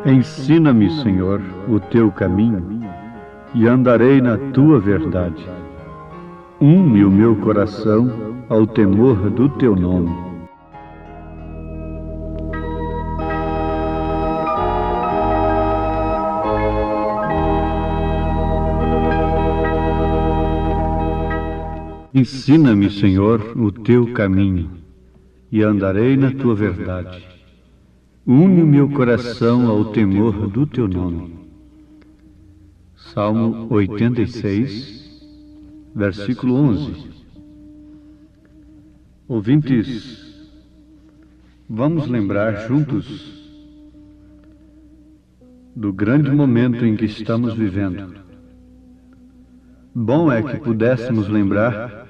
Ensina-me, Senhor, o teu caminho, e andarei na tua verdade. Une o meu coração ao temor do teu nome. Ensina-me, Senhor, o teu caminho, e andarei na tua verdade. Une o meu coração ao temor do teu nome. Salmo 86, versículo 11. Ouvintes, vamos lembrar juntos do grande momento em que estamos vivendo. Bom é que pudéssemos lembrar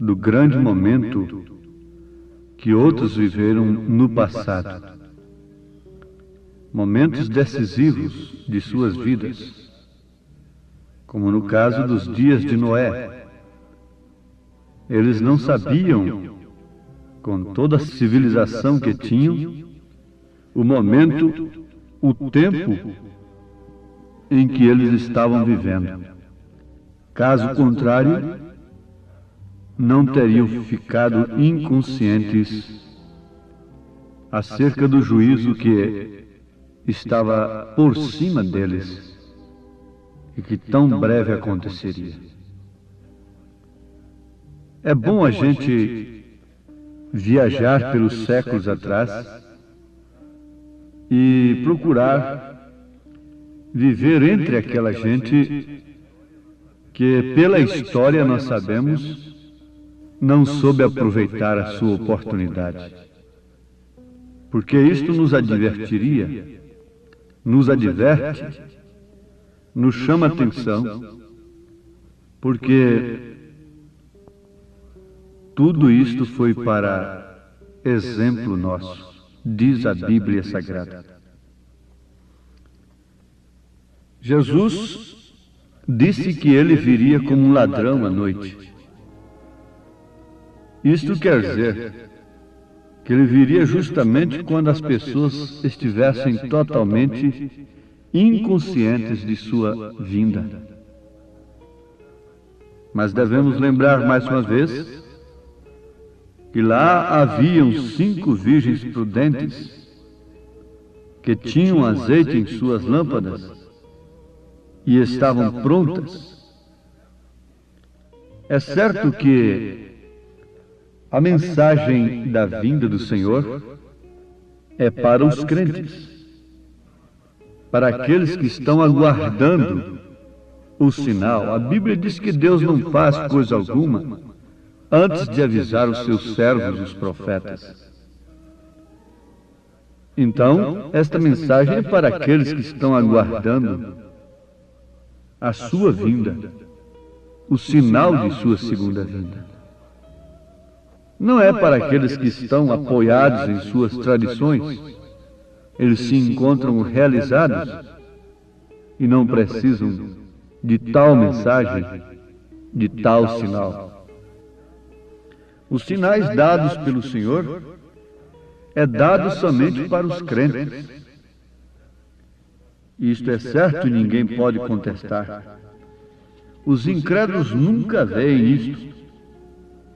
do grande momento que outros viveram no passado. Momentos decisivos de suas vidas, como no caso dos dias de Noé. Eles não sabiam, com toda a civilização que tinham, o momento, o tempo em que eles estavam vivendo. Caso contrário, não teriam ficado inconscientes acerca do juízo que estava por cima deles e que tão breve aconteceria. É bom a gente viajar pelos séculos atrás e procurar viver entre aquela gente que, pela história, nós sabemos, não soube aproveitar a sua oportunidade. Porque isto nos advertiria, nos adverte, nos chama atenção, porque tudo isto foi para exemplo nosso, diz a Bíblia Sagrada. Jesus disse que ele viria como um ladrão à noite. Isto quer dizer que ele viria justamente quando as pessoas estivessem totalmente inconscientes de sua vinda. Mas devemos lembrar mais uma vez que lá haviam 5 virgens prudentes que tinham azeite em suas lâmpadas e estavam prontas. É certo que a mensagem da vinda do Senhor é para os crentes, para aqueles que estão aguardando o sinal. A Bíblia diz que Deus não faz coisa alguma antes de avisar os seus servos, os profetas. Então, esta mensagem é para aqueles que estão aguardando a sua vinda, o sinal de sua segunda vinda. Não é para aqueles que estão apoiados em suas tradições. Eles se encontram realizados e não precisam de tal mensagem, de tal sinal. Os sinais dados pelo Senhor é dado somente para os crentes. Isto é certo e ninguém pode contestar. Os incrédulos nunca veem isto.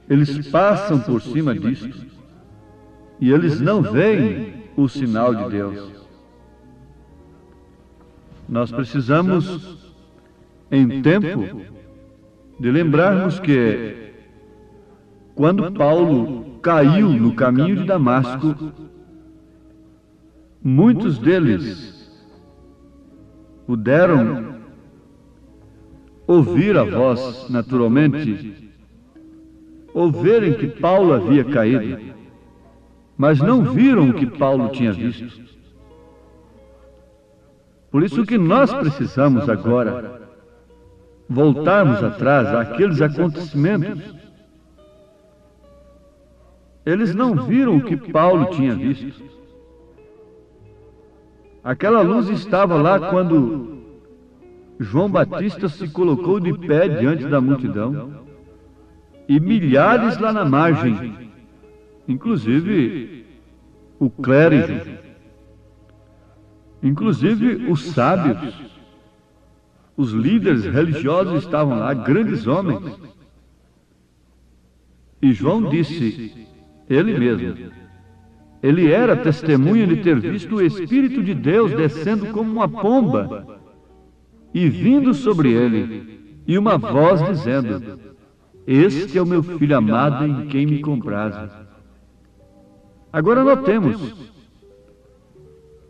Eles passam por cima disto e eles não veem o sinal de Deus. Nós precisamos, em tempo, de lembrarmos que, quando Paulo caiu no caminho de Damasco, muitos deles puderam ouvir a voz, naturalmente, ou verem que Paulo havia caído, mas não viram o que Paulo tinha visto. Por isso que nós precisamos agora voltarmos atrás àqueles acontecimentos. Eles não viram o que Paulo tinha visto. Aquela luz estava lá quando João Batista se colocou de pé diante da multidão e milhares lá na margem, inclusive o clérigo, inclusive os sábios, os líderes religiosos estavam lá, grandes homens. E João disse, ele mesmo, ele era testemunha de ter visto o Espírito de Deus descendo como uma pomba e vindo sobre ele, e uma voz dizendo, este é o meu Filho amado em quem me comprazo. Agora notemos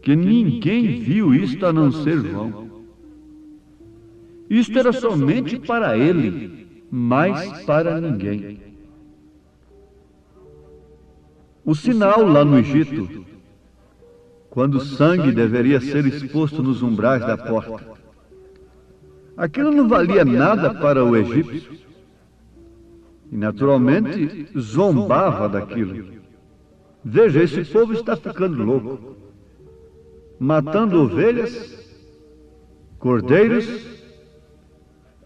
que ninguém viu isto a não ser João. Isto era somente para ele, mas para ninguém. O sinal lá no Egito, quando o sangue deveria ser exposto nos umbrais da porta, aquilo não valia nada para o egípcio. E naturalmente zombava daquilo. Veja, esse povo está ficando louco, matando ovelhas, cordeiros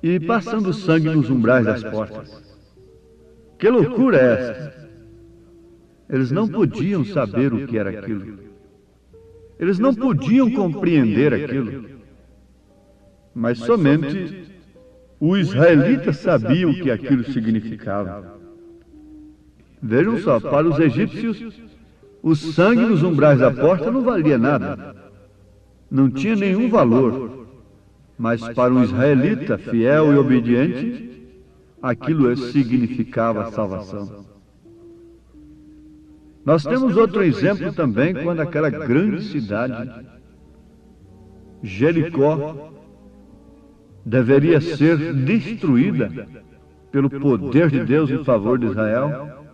e passando sangue nos umbrais das portas. Que loucura é esta? Eles não podiam saber o que era aquilo. Eles não podiam compreender aquilo. Mas somente o israelita sabia o que aquilo significava. Vejam só, para os egípcios, o sangue nos umbrais da porta não valia nada. Não tinha nenhum valor. Mas para um israelita fiel e obediente, aquilo significava salvação. Nós temos outro exemplo também, quando aquela grande cidade, Jericó, deveria ser destruída pelo poder de Deus em favor de Israel.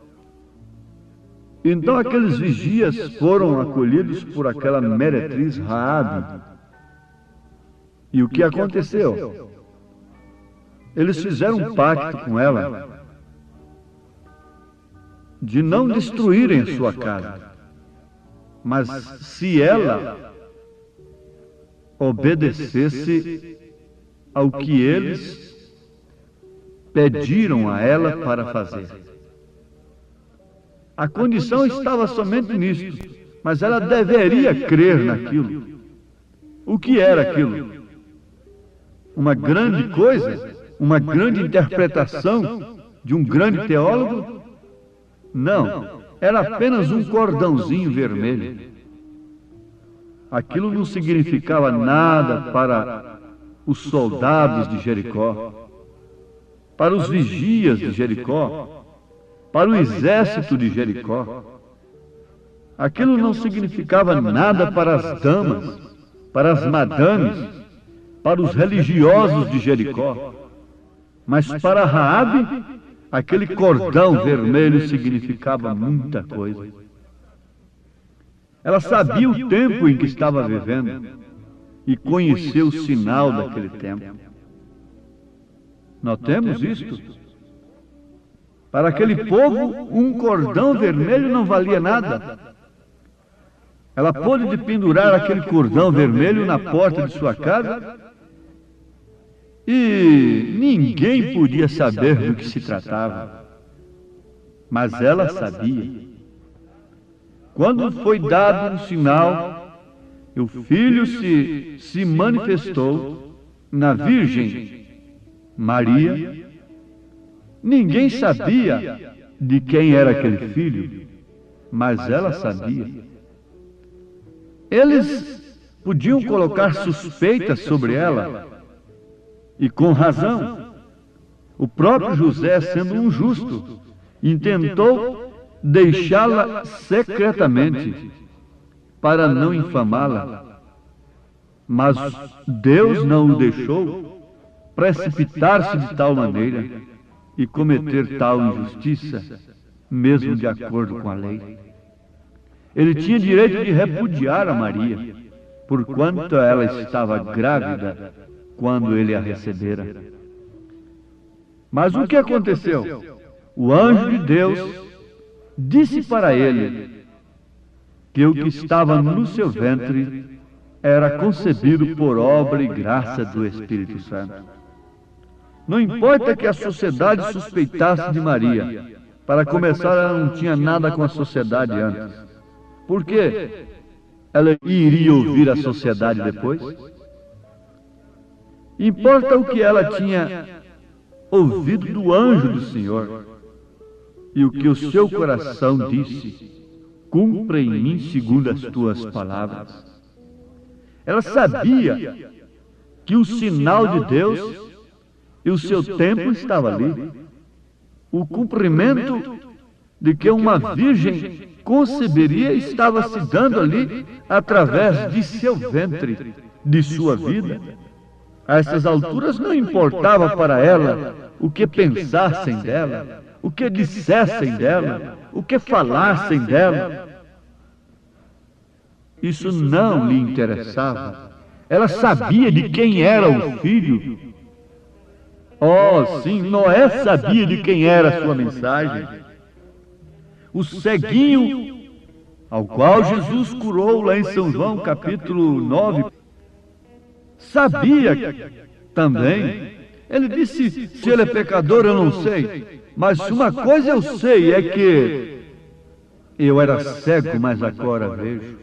Então aqueles vigias foram acolhidos por aquela meretriz Raabe. E o que aconteceu? Eles fizeram um pacto com ela de não destruírem sua casa, mas se ela obedecesse ao que eles pediram a ela para fazer. A condição estava somente nisto, mas ela deveria crer naquilo. O que era aquilo? Uma grande coisa? Uma grande interpretação de um grande teólogo? Não, era apenas um cordãozinho vermelho. Aquilo não significava nada para os soldados de Jericó, para os vigias de Jericó, para o exército de Jericó. Aquilo não significava nada para as damas, para as madames, para os religiosos de Jericó. Mas para Raabe, aquele cordão vermelho significava muita coisa. Ela sabia o tempo em que estava vivendo e conheceu o sinal daquele tempo. Notemos isto. Para aquele povo, um cordão vermelho não valia nada. Ela pôde pendurar aquele cordão vermelho na porta de sua casa e ninguém podia saber do que se tratava. Mas ela sabia. Quando foi dado um sinal, o Filho se manifestou na Virgem Maria. Ninguém sabia de quem era aquele filho, mas ela sabia. Eles podiam colocar suspeitas sobre ela, e com razão. O próprio José, sendo um justo, intentou deixá-la secretamente, para não infamá-la. Mas Deus não o deixou precipitar-se de tal maneira e cometer tal injustiça, mesmo de acordo com a lei. Ele tinha direito de repudiar a Maria, porquanto ela estava grávida quando ele a recebera. Mas o que aconteceu? O anjo de Deus disse para ele que o que estava no seu ventre era concebido por obra e graça do Espírito Santo. Não importa que a sociedade suspeitasse de Maria. Para começar, ela não tinha nada com a sociedade antes. Por quê? Ela iria ouvir a sociedade depois? Importa o que ela tinha ouvido do anjo do Senhor e o que o seu coração disse: cumpra em mim segundo as tuas palavras. Ela sabia que o sinal de Deus e o seu tempo estava ali. O cumprimento de que uma virgem conceberia estava se dando ali através de seu ventre, de sua vida. A essas alturas não importava para ela o que pensassem dela, o que dissessem dela, o que falassem dela. Isso não lhe interessava. Ela sabia de quem era o filho. Oh, sim, Noé sabia de quem era a sua mensagem. O ceguinho, ao qual Jesus curou lá em São João, capítulo 9, sabia também. Ele disse: se ele é pecador, eu não sei. Mas uma coisa eu sei, é que eu era cego, mas agora vejo.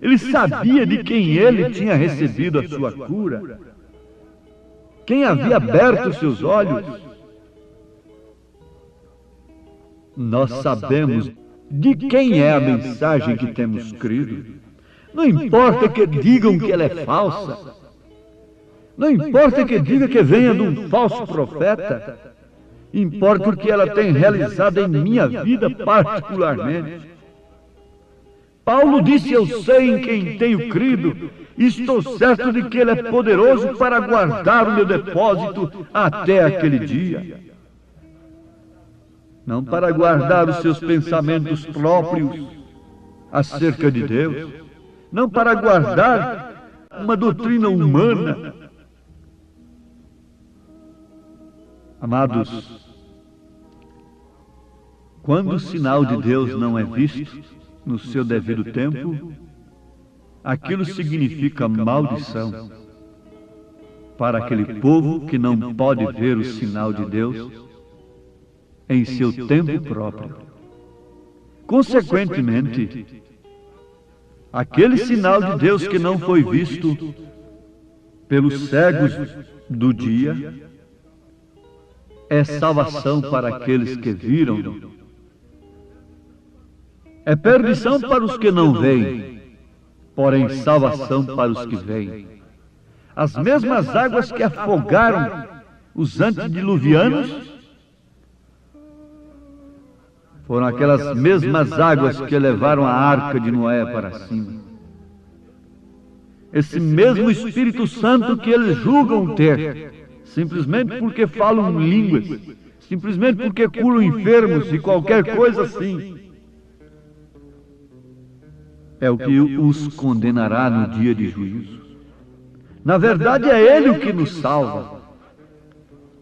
Ele sabia de quem ele tinha recebido a sua cura. Quem havia aberto os seus olhos. Nós sabemos de quem é a mensagem que temos crido. Não importa que digam que ela é falsa. Não importa que diga que venha de um falso profeta. Importa o que ela tem realizado em minha vida particularmente. Paulo disse: eu sei em quem tenho crido, e estou certo de que ele é poderoso para guardar o meu depósito até aquele dia. Não para guardar os seus pensamentos próprios acerca de Deus, não para guardar uma doutrina humana. Amados, quando o sinal de Deus não é visto no seu devido tempo, aquilo significa maldição para aquele povo que não pode ver o sinal de Deus em seu tempo próprio. Consequentemente, aquele sinal de Deus que não foi visto pelos cegos do dia é salvação para aqueles que viram. É perdição para os que não veem, porém salvação para os que veem. As mesmas águas que afogaram os antediluvianos foram aquelas mesmas águas que levaram a arca de Noé para cima. Esse mesmo Espírito Santo que eles julgam ter, simplesmente porque falam línguas, simplesmente porque curam enfermos e qualquer coisa assim, é o que os condenará no dia de juízo. Na verdade, é Ele o que nos salva.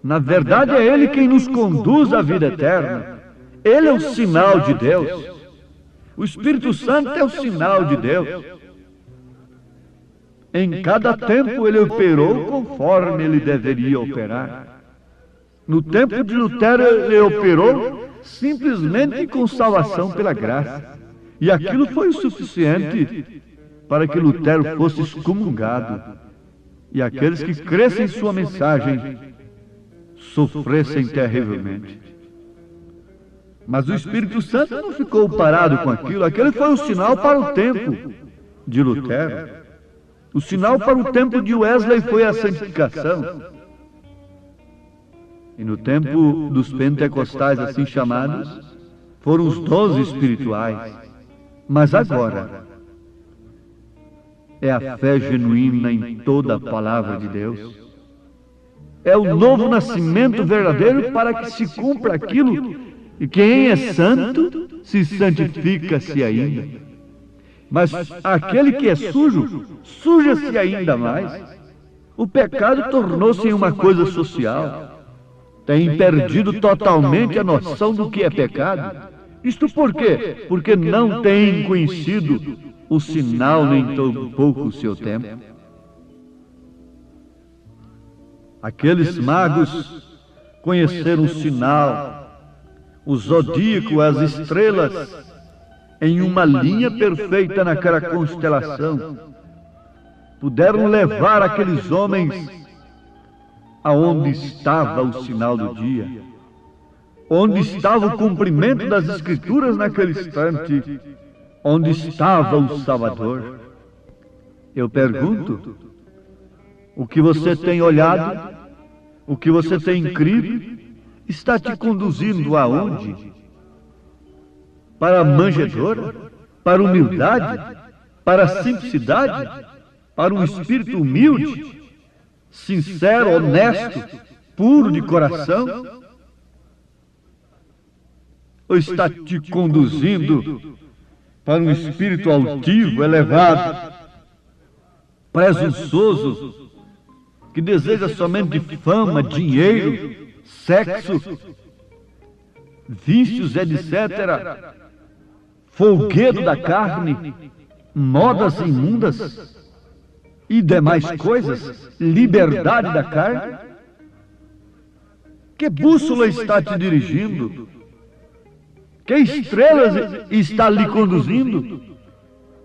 Na verdade, é Ele quem nos conduz à vida eterna. Ele é o sinal de Deus. O Espírito Santo é o sinal de Deus. Em cada tempo Ele operou conforme Ele deveria operar. No tempo de Lutero Ele operou simplesmente com salvação pela graça. E aquilo foi o suficiente para que Lutero fosse excomungado e aqueles que crescem em sua mensagem sofressem terrivelmente. Mas o Espírito Santo não ficou parado com aquilo. Aquele foi o sinal para o tempo de Lutero. O sinal para o tempo de Wesley foi a santificação. E no tempo dos pentecostais assim chamados, foram os 12 espirituais. Mas agora, é a fé genuína em toda a palavra de Deus. É o novo nascimento verdadeiro para que se cumpra aquilo, e quem é santo se santifica-se ainda. Mas aquele que é sujo, suja-se ainda mais. O pecado tornou-se uma coisa social. Tem perdido totalmente a noção do que é pecado. Isto por quê? Porque não têm conhecido o sinal nem tampouco o seu tempo. Aqueles magos conheceram o sinal, o zodíaco, as estrelas, em uma linha perfeita naquela constelação. Puderam levar aqueles homens aonde estava o sinal do dia, onde estava o cumprimento das Escrituras naquele instante, onde estava o Salvador. Eu pergunto, o que você tem olhado, o que você tem crido, está te conduzindo aonde? Para a manjedoura? Para a humildade? Para a simplicidade? Para um espírito humilde, sincero, honesto, puro de coração? Ou está te conduzindo para um espírito altivo, elevado, presunçoso, que deseja somente fama, dinheiro, sexo, vícios, etc., folguedo da carne, modas imundas e demais coisas, liberdade da carne? Que bússola está te dirigindo? Que estrelas está lhe conduzindo?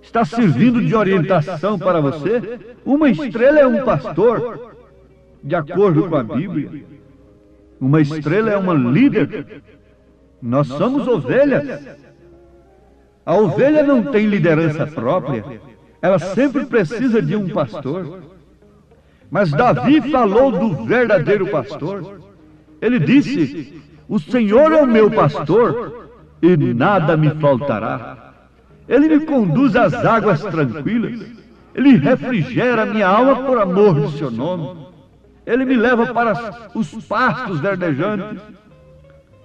Está servindo de orientação para você? Uma estrela é um pastor, de acordo com a Bíblia. Uma estrela é uma líder. Nós somos ovelhas. A ovelha não tem liderança própria. Ela sempre precisa de um pastor. Mas Davi falou do verdadeiro pastor. Ele disse: o Senhor é o meu pastor e nada me faltará. Ele me conduz às águas tranquilas. Ele refrigera minha alma por amor do seu nome. Ele me leva para os pastos verdejantes.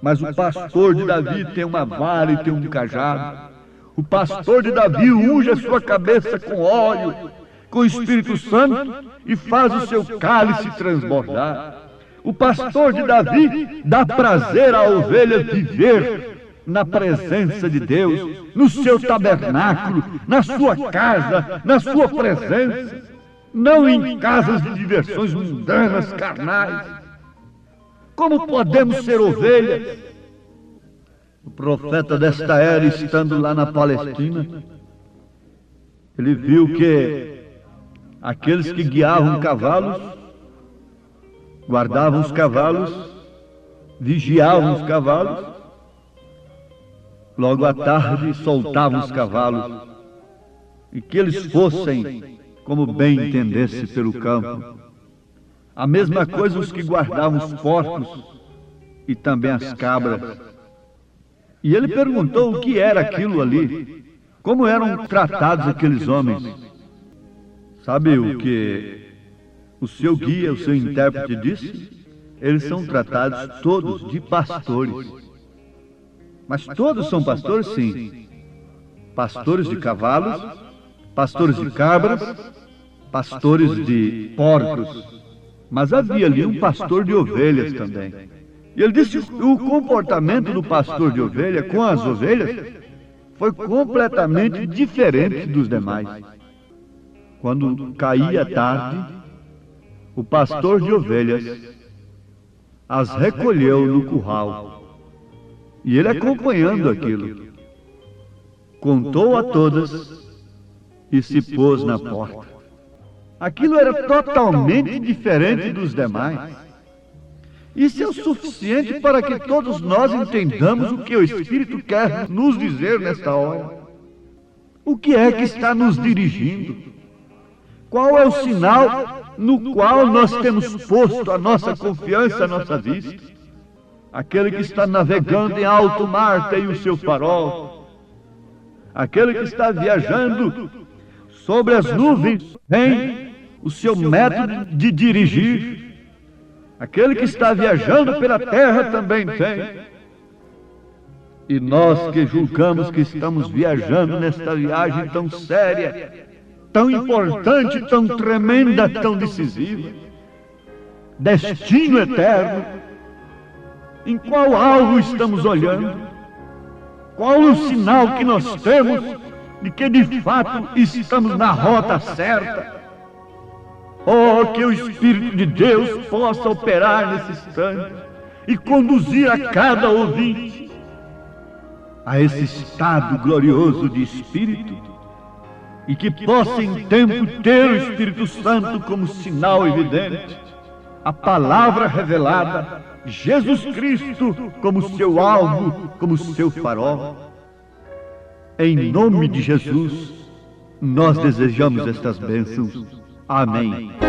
Mas o pastor de Davi tem uma vara e tem um cajado. O pastor de Davi unge a sua cabeça com óleo, com o Espírito Santo, e faz o seu cálice transbordar. O pastor de Davi dá prazer à ovelha viver na presença de Deus, no seu tabernáculo, na sua casa, na sua presença, não em casas de diversões mundanas, carnais. Como podemos ser ovelhas? O profeta desta era, estando lá na Palestina, ele viu que aqueles que guiavam cavalos, guardavam os cavalos, vigiavam os cavalos, logo à tarde soltavam os cavalos, e que eles fossem como bem entendesse pelo campo. A mesma coisa os que guardavam os porcos e também as cabras. E ele perguntou o que era aquilo ali, como eram tratados aqueles homens. Sabe o que o seu guia, o seu intérprete disse? Eles são tratados todos de pastores. Mas todos são pastores, sim. Pastores de cavalos, pastores de cabras, pastores de porcos. Mas havia ali um pastor de ovelhas também. E ele disse que o comportamento do pastor de ovelha com as ovelhas foi completamente diferente dos demais. Quando caía a tarde, o pastor de ovelhas as recolheu no curral. E ele, acompanhando aquilo, contou a todas e se pôs na porta. Aquilo era totalmente diferente dos demais. Isso é o suficiente para que todos nós entendamos o que o Espírito quer nos dizer nesta hora. O que é que está nos dirigindo? Qual é o sinal no qual nós temos posto a nossa confiança, a nossa vista? Aquele que está navegando em alto mar tem o seu farol. Aquele que está viajando sobre as nuvens tem o seu método de dirigir. Aquele que está viajando pela terra também tem. E nós que julgamos que estamos viajando nesta viagem tão séria, tão importante, tão tremenda, tão decisiva, destino eterno, em qual alvo estamos olhando? Qual o sinal que nós temos de que de fato estamos na rota certa. Oh, que o Espírito de Deus possa operar nesse instante e conduzir a cada ouvinte a esse estado glorioso de espírito, e que possa em tempo ter o Espírito Santo como sinal evidente, a palavra revelada, Jesus Cristo como seu alvo, como seu farol. Em nome de Jesus, nós desejamos estas bênçãos. Amém.